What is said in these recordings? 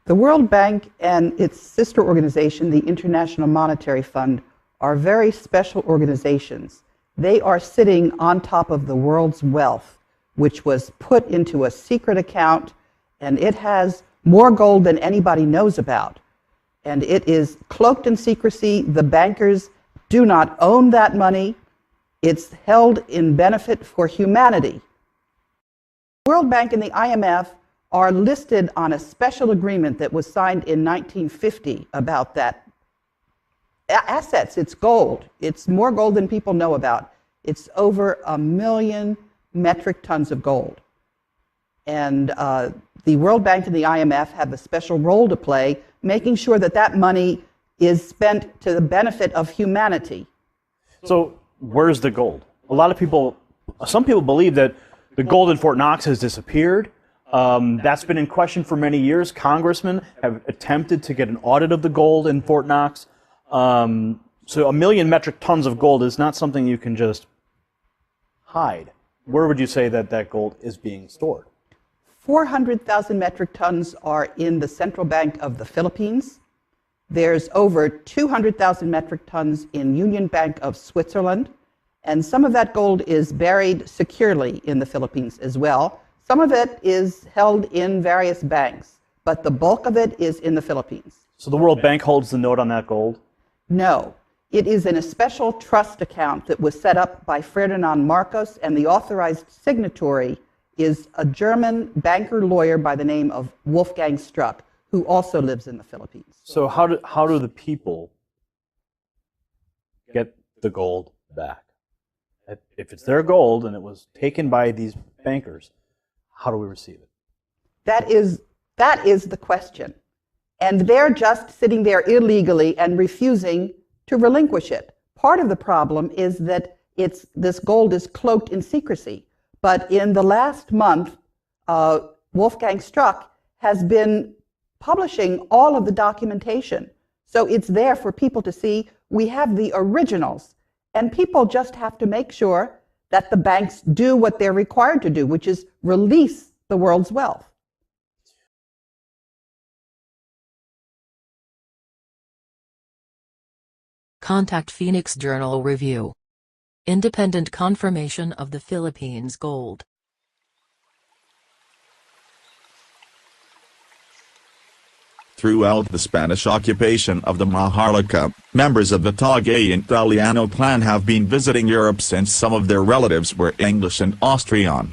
The World Bank and its sister organization, the International Monetary Fund, are very special organizations. They are sitting on top of the world's wealth, which was put into a secret account, and it has more gold than anybody knows about. And it is cloaked in secrecy. The bankers do not own that money. It's held in benefit for humanity. The World Bank and the IMF are listed on a special agreement that was signed in 1950 about that. Assets, it's gold. It's more gold than people know about. It's over 1 million metric tons of gold. And the World Bank and the IMF have a special role to play, making sure that that money is spent to the benefit of humanity. So where's the gold? Some people believe that the gold in Fort Knox has disappeared. That's been in question for many years. Congressmen have attempted to get an audit of the gold in Fort Knox. So 1 million metric tons of gold is not something you can just hide. Where would you say that that gold is being stored? 400,000 metric tons are in the Central Bank of the Philippines. There's over 200,000 metric tons in Union Bank of Switzerland. And some of that gold is buried securely in the Philippines as well. Some of it is held in various banks, but the bulk of it is in the Philippines. So the World Bank holds the note on that gold? No. It is in a special trust account that was set up by Ferdinand Marcos, and the authorized signatory is a German banker lawyer by the name of Wolfgang Struck, who also lives in the Philippines. So how do the people get the gold back? If it's their gold and it was taken by these bankers, how do we receive it? That is the question. And they're just sitting there illegally and refusing to relinquish it. Part of the problem is that this gold is cloaked in secrecy. But in the last month, Wolfgang Struck has been publishing all of the documentation. So it's there for people to see. We have the originals. And people just have to make sure that the banks do what they're required to do, which is release the world's wealth. Contact Phoenix Journal Review. Independent confirmation of the Philippines gold. Throughout the Spanish occupation of the Maharlika, members of the Tagayan Italiano clan have been visiting Europe since some of their relatives were English and Austrian.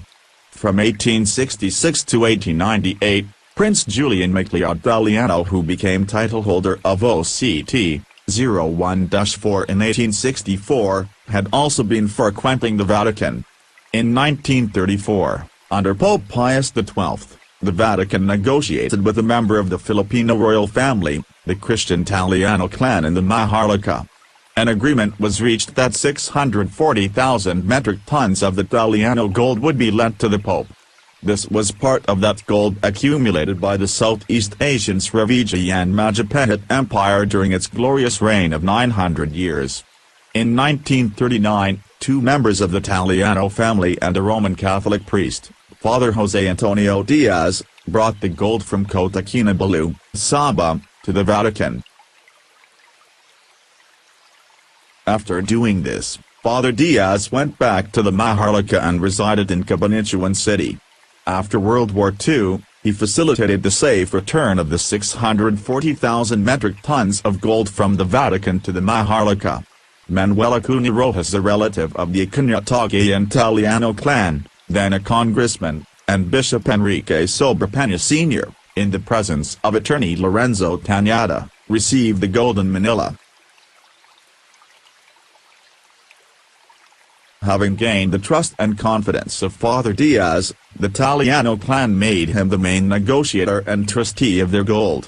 From 1866 to 1898, Prince Julian Macleod Italiano, who became titleholder of OCT 01-4 in 1864, had also been frequenting the Vatican. In 1934, under Pope Pius XII, the Vatican negotiated with a member of the Filipino royal family, the Christian Italiano clan in the Maharlika. An agreement was reached that 640,000 metric tons of the Italiano gold would be lent to the Pope. This was part of that gold accumulated by the Southeast Asian Srivijayan Majapahit Empire during its glorious reign of 900 years. In 1939, two members of the Italiano family and a Roman Catholic priest, Father Jose Antonio Diaz, brought the gold from Kota Kinabalu, Sabah, to the Vatican. After doing this, Father Diaz went back to the Maharlika and resided in Cabanatuan City. After World War II, he facilitated the safe return of the 640,000 metric tons of gold from the Vatican to the Maharlika. Manuel Acuña Rojas, a relative of the Acuña Tagayan Italiano clan, then a congressman, and Bishop Enrique Sobrepena Sr., in the presence of attorney Lorenzo Tañada, received the gold in Manila. Having gained the trust and confidence of Father Diaz, the Italiano clan made him the main negotiator and trustee of their gold.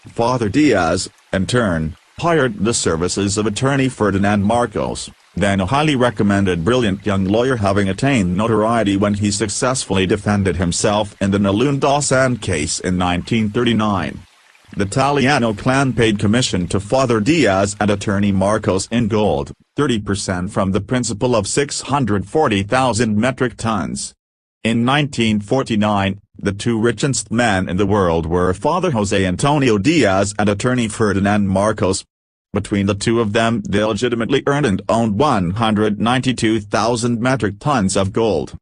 Father Diaz, in turn, hired the services of attorney Ferdinand Marcos, then a highly recommended brilliant young lawyer, having attained notoriety when he successfully defended himself in the Nalundasan case in 1939. The Italiano clan paid commission to Father Diaz and attorney Marcos in gold, 30% from the principal of 640,000 metric tons. In 1949, The two richest men in the world were Father Jose Antonio Diaz and attorney Ferdinand Marcos. Between the two of them they legitimately earned and owned 192,000 metric tons of gold.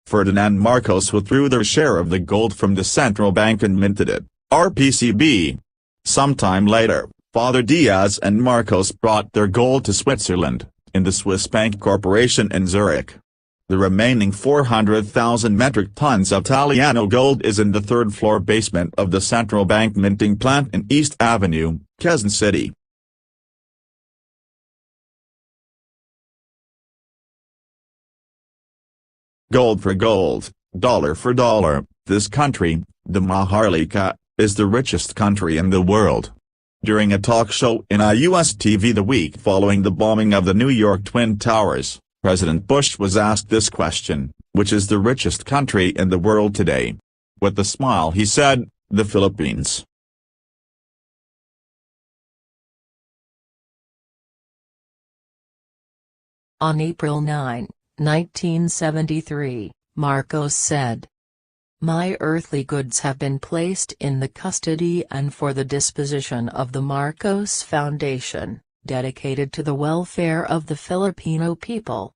Ferdinand Marcos withdrew their share of the gold from the central bank and minted it, RPCB. Sometime later, Father Diaz and Marcos brought their gold to Switzerland, in the Swiss Bank Corporation in Zurich. The remaining 400,000 metric tons of Italiano gold is in the third-floor basement of the central bank minting plant in East Avenue, Quezon City. Gold for gold, dollar for dollar, this country, the Maharlika, is the richest country in the world. During a talk show in a U.S. TV the week following the bombing of the New York Twin Towers, President Bush was asked this question, which is the richest country in the world today? With a smile he said, the Philippines. On April 9, 1973, Marcos said, "My earthly goods have been placed in the custody and for the disposition of the Marcos Foundation, dedicated to the welfare of the Filipino people."